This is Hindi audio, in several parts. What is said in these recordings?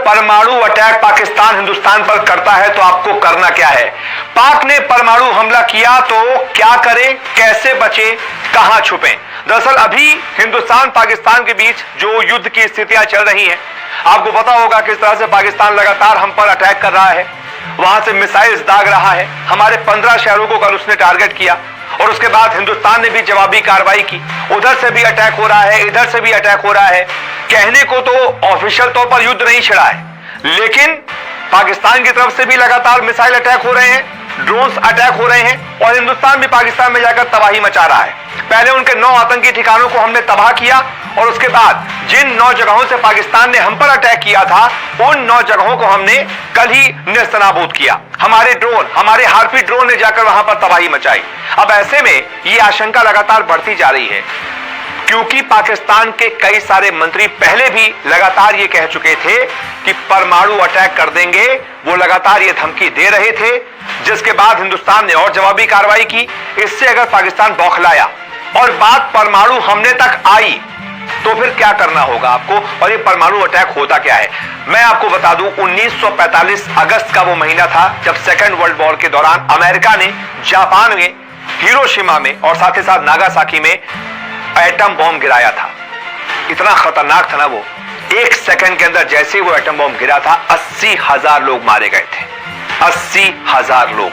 परमाणु अटैक पाकिस्तान हिंदुस्तान पर करता है तो आपको करना क्या है? पाक ने परमाणु हमला किया तो क्या करें, कैसे बचे, कहां छुपें? दरअसल अभी हिंदुस्तान पाकिस्तान के बीच जो युद्ध की स्थितियां चल रही हैं, आपको पता होगा किस तरह से पाकिस्तान लगातार हम पर अटैक कर रहा है, वहां से मिसाइल्स दाग रहा है। हमारे 15 शहरों को कल उसने टारगेट किया और उसके बाद हिंदुस्तान ने भी जवाबी कार्रवाई की। उधर से भी अटैक हो रहा है, इधर से भी अटैक हो रहा है। कहने को तो ऑफिशियल तौर पर युद्ध नहीं छिड़ा है, लेकिन पाकिस्तान की तरफ से भी लगातार मिसाइल अटैक हो रहे हैं, ड्रोन्स अटैक हो रहे हैं और हिंदुस्तान भी पाकिस्तान में जाकर तबाही मचा रहा है। पहले उनके 9 आतंकी ठिकानों को हमने तबाह किया और उसके बाद जिन 9 जगहों से पाकिस्तान ने हम पर अटैक किया था, उन 9 जगहों को हमने कल ही नेस्तनाबूद किया। हमारे ड्रोन, हमारे हार्पी ड्रोन ने जाकर वहां पर तबाही मचाई। अब ऐसे में ये आशंका लगातार बढ़ती जा रही है, क्योंकि पाकिस्तान के कई सारे मंत्री पहले भी लगातार ये कह चुके थे कि परमाणु अटैक कर देंगे। वो लगातार ये धमकी दे रहे थे, जिसके बाद हिंदुस्तान ने और जवाबी कार्रवाई की। इससे अगर पाकिस्तान बौखलाया और बात परमाणु हमले तक आई तो फिर क्या करना होगा आपको? और ये परमाणु अटैक होता क्या है, मैं आपको बता दूं। 1945 अगस्त का वो महीना था जब सेकेंड वर्ल्ड वॉर के दौरान अमेरिका ने जापान में हिरोशिमा में और साथ ही साथ नागासाकी में एटम बॉम्ब गिराया था। इतना खतरनाक था ना वो। 1 सेकंड के अंदर जैसे वो एटम बॉम्ब गिरा था, 80,000 लोग मारे गए थे। 80,000 लोग।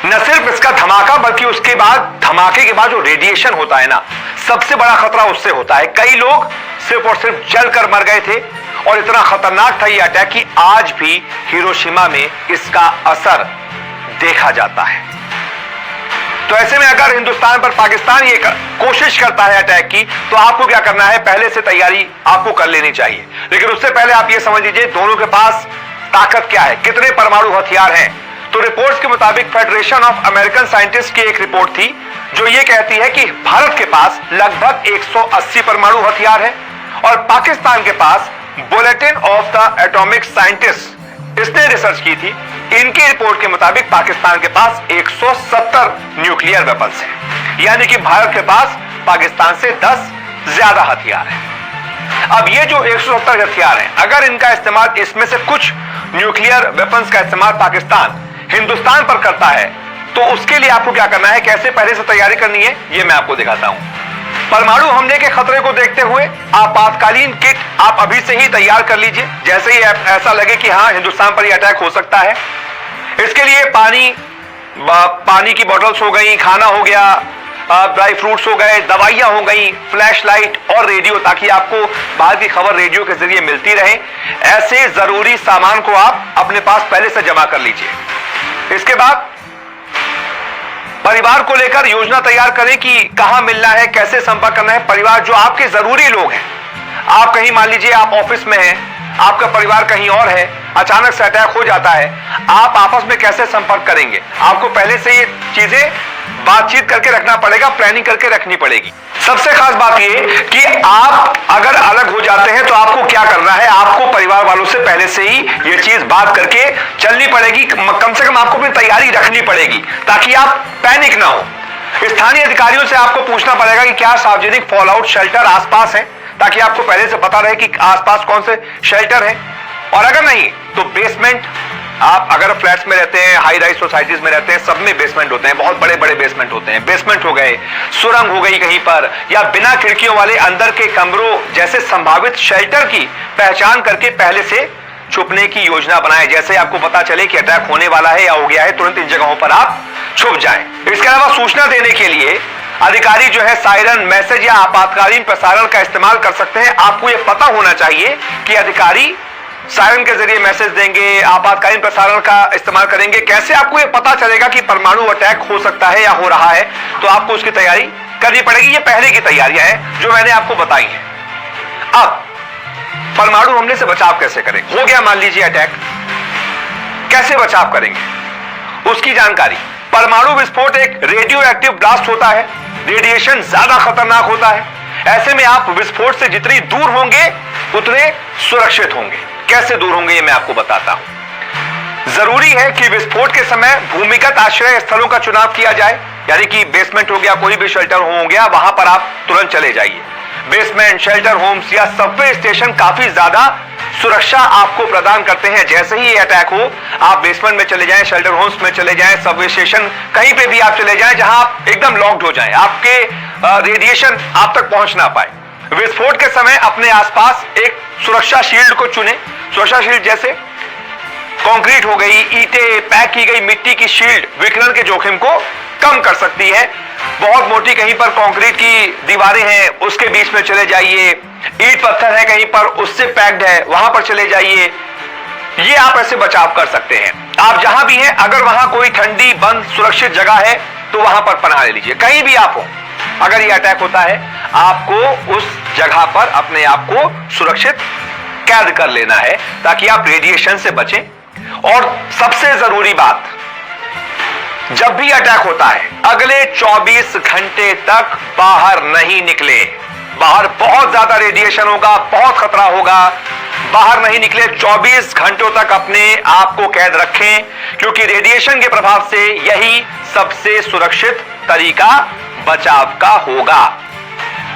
न सिर्फ इसका धमाका, बल्कि उसके बाद, धमाके के बाद जो रेडिएशन होता है ना, सबसे बड़ा खतरा उससे होता है। कई लोग सिर्फ और सिर्फ जलकर मर गए थे और इतना खतरनाक था ये अटैक कि आज भी हिरोशिमा में इसका असर देखा जाता है। तो ऐसे में अगर हिंदुस्तान पर पाकिस्तान ये कोशिश करता है अटैक की, तो आपको क्या करना है? पहले से तैयारी आपको कर लेनी चाहिए। लेकिन उससे पहले आप ये समझ लीजिए दोनों के पास ताकत क्या है, कितने परमाणु हथियार हैं। तो रिपोर्ट्स के मुताबिक फेडरेशन ऑफ अमेरिकन साइंटिस्ट की एक रिपोर्ट थी जो ये कहती है कि भारत के पास लगभग 180 परमाणु हथियार है और पाकिस्तान के पास Bulletin of the Atomic Scientist, इसने रिसर्च की थी, इनकी रिपोर्ट के मुताबिक पाकिस्तान के पास 170 न्यूक्लियर वेपन्स हैं। यानी कि भारत के पास पाकिस्तान से 10 ज्यादा हथियार हैं। अब ये जो 170 हथियार हैं, अगर इनका इस्तेमाल, इसमें से कुछ न्यूक्लियर वेपन्स का इस्तेमाल पाकिस्तान हिंदुस्तान पर करता है, तो उसके लिए आपको क्या करना है, कैसे पहले से तैयारी करनी है, ये मैं आपको दिखाता हूं। परमाणु हमले के खतरे को देखते हुए आपातकालीन किट आप अभी से ही तैयार कर लीजिए, जैसे ही ऐसा लगे कि हां हिंदुस्तान पर यह अटैक हो सकता है। इसके लिए पानी की बोतल्स हो गई, खाना हो गया, ड्राई फ्रूट्स हो गए, दवाइयां हो गई, फ्लैश लाइट और रेडियो, ताकि आपको बाहर की खबर रेडियो के जरिए मिलती रहे। ऐसे जरूरी सामान को आप अपने पास पहले से जमा कर लीजिए। इसके बाद परिवार को लेकर योजना तैयार करें कि कहां मिलना है, कैसे संपर्क करना है। परिवार, जो आपके जरूरी लोग हैं, आप कहीं, मान लीजिए आप ऑफिस में हैं, आपका परिवार कहीं और है, अचानक से अटैक हो जाता है, आप आपस में कैसे संपर्क करेंगे? आपको पहले से ये चीजें बातचीत करके रखना पड़ेगा, प्लानिंग करके रखनी पड़ेगी। सबसे खास बात ये कि आप अगर अलग हो जाते हैं तो आपको क्या करना है, आपको परिवार वालों से पहले से ही ये चीज बात करके चलनी पड़ेगी। कम से कम आपको अपनी तैयारी रखनी पड़ेगी ताकि आप पैनिक ना हो। स्थानीय अधिकारियों से आपको पूछना पड़ेगा कि क्या सार्वजनिक फॉल आउट शेल्टर आसपास है, ताकि आपको पहले से पता रहे कि आसपास कौन से शेल्टर है। और अगर नहीं तो बेसमेंट, आप अगर फ्लैट्स में रहते हैं, हाई राइज सोसाइटीज में रहते हैं, सब में बेसमेंट होते हैं, बहुत बड़े बड़े बेसमेंट होते हैं। बेसमेंट हो गए, सुरंग हो गई कहीं पर, या बिना खिड़कियों वाले अंदर के कमरों जैसे संभावित शेल्टर की पहचान करके पहले से छुपने की योजना बनाएं। जैसे आपको पता चले कि अटैक होने वाला है या हो गया है, तुरंत इन जगहों पर आप छुप जाएं। इसके अलावा सूचना देने के लिए अधिकारी जो है सायरन, मैसेज या आपातकालीन प्रसारण का इस्तेमाल कर सकते हैं। आपको यह पता होना चाहिए कि अधिकारी सायरन के जरिए मैसेज देंगे, आपातकालीन प्रसारण का इस्तेमाल करेंगे। कैसे आपको यह पता चलेगा कि परमाणु अटैक हो सकता है या हो रहा है? तो आपको उसकी तैयारी करनी पड़ेगी। ये पहले की तैयारियां हैं जो मैंने आपको बताई हैं। अब परमाणु हमले से बचाव कैसे करें? हो गया मान लीजिए अटैक, कैसे बचाव करेंगे उसकी जानकारी। परमाणु विस्फोट एक रेडियो एक्टिव ब्लास्ट होता है, रेडिएशन ज्यादा खतरनाक होता है। ऐसे में आप विस्फोट से जितनी दूर होंगे उतने सुरक्षित होंगे। कैसे दूर होंगे ये मैं आपको बताता हूं। जरूरी है कि विस्फोट के समय भूमिगत आश्रय स्थलों का चुनाव किया जाए, यानी कि बेसमेंट हो गया, कोई भी शेल्टर होम हो गया, वहां पर आप तुरंत चले जाइए। बेसमेंट, शेल्टर होम्स या सबवे स्टेशन काफी ज्यादा सुरक्षा आपको प्रदान करते हैं। जैसे ही ये अटैक हो, आप बेसमेंट में चले जाएं, शेल्टर होम्स में चले जाएं, सबवे स्टेशन, कहीं पे भी आप चले जाएं जहां आप एकदम लॉक्ड हो जाएं, आपके रेडिएशन आप तक पहुंच ना पाए। विस्फोट के समय अपने आसपास एक सुरक्षा शील्ड को चुने। सुरक्षा शील्ड जैसे कंक्रीट हो गई, ईंटें, पैक की गई मिट्टी की शील्ड विकिरण के जोखिम को कम कर सकती है। बहुत मोटी कहीं पर कंक्रीट की दीवारें हैं, उसके बीच में चले जाइए। ईंट पत्थर है कहीं पर, उससे पैक्ड है, वहां पर चले जाइए। ये आप ऐसे बचाव कर सकते हैं। आप जहां भी हैं, अगर वहां कोई ठंडी बंद सुरक्षित जगह है तो वहां पर पनाह ले लीजिए। कहीं भी आप हो, अगर ये अटैक होता है, आपको उस जगह पर अपने आप को सुरक्षित कैद कर लेना है ताकि आप रेडिएशन से बचें। और सबसे जरूरी बात, जब भी अटैक होता है, अगले 24 घंटे तक बाहर नहीं निकले। बाहर बहुत ज्यादा रेडिएशन होगा, बहुत खतरा होगा, बाहर नहीं निकले। 24 घंटों तक अपने आप को कैद रखें, क्योंकि रेडिएशन के प्रभाव से यही सबसे सुरक्षित तरीका बचाव का होगा।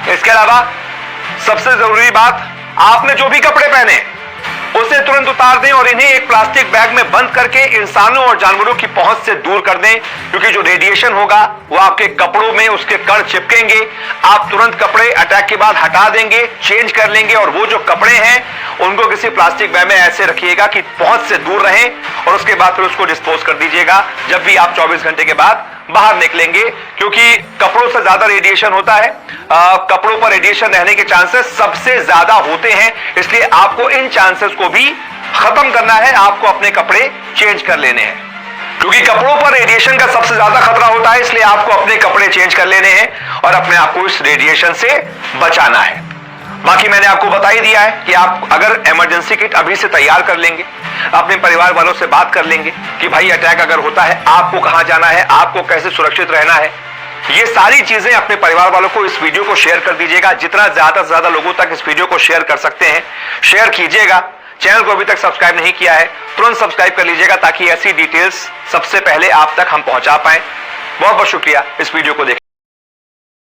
इसके अलावा सबसे जरूरी बात, आपने जो भी कपड़े पहने उसे तुरंत उतार दें और इन्हें एक प्लास्टिक बैग में बंद करके इंसानों और जानवरों की पहुंच से दूर कर दें, क्योंकि जो रेडिएशन होगा वो आपके कपड़ों में उसके कण चिपकेंगे। आप तुरंत कपड़े अटैक के बाद हटा देंगे, चेंज कर लेंगे, और वो जो कपड़े हैं उनको किसी प्लास्टिक बैग में ऐसे रखिएगा कि पहुंच से दूर रहें, और उसके बाद फिर उसको डिस्पोज कर दीजिएगा जब भी आप 24 घंटे के बाद बाहर निकलेंगे, क्योंकि कपड़ों से ज्यादा रेडिएशन होता है। कपड़ों पर रेडिएशन रहने के चांसेस सबसे ज्यादा होते हैं, इसलिए आपको इन चांसेस को भी खत्म करना है। आपको अपने कपड़े चेंज कर लेने हैं, क्योंकि कपड़ों पर रेडिएशन का सबसे ज्यादा खतरा होता है। इसलिए आपको अपने कपड़े चेंज कर लेने हैं और अपने आप को इस रेडिएशन से बचाना है। बाकी मैंने आपको बता ही दिया है कि आप अगर इमरजेंसी किट अभी से तैयार कर लेंगे, अपने परिवार वालों से बात कर लेंगे कि भाई अटैक अगर होता है आपको कहां जाना है, आपको कैसे सुरक्षित रहना है, ये सारी चीजें अपने परिवार वालों को इस वीडियो को शेयर कर दीजिएगा। जितना ज्यादा से ज्यादा लोगों तक इस वीडियो को शेयर कर सकते हैं शेयर कीजिएगा। चैनल को अभी तक सब्सक्राइब नहीं किया है, तुरंत सब्सक्राइब कर लीजिएगा ताकि ऐसी डिटेल्स सबसे पहले आप तक हम पहुंचा पाए। बहुत बहुत शुक्रिया इस वीडियो को देखने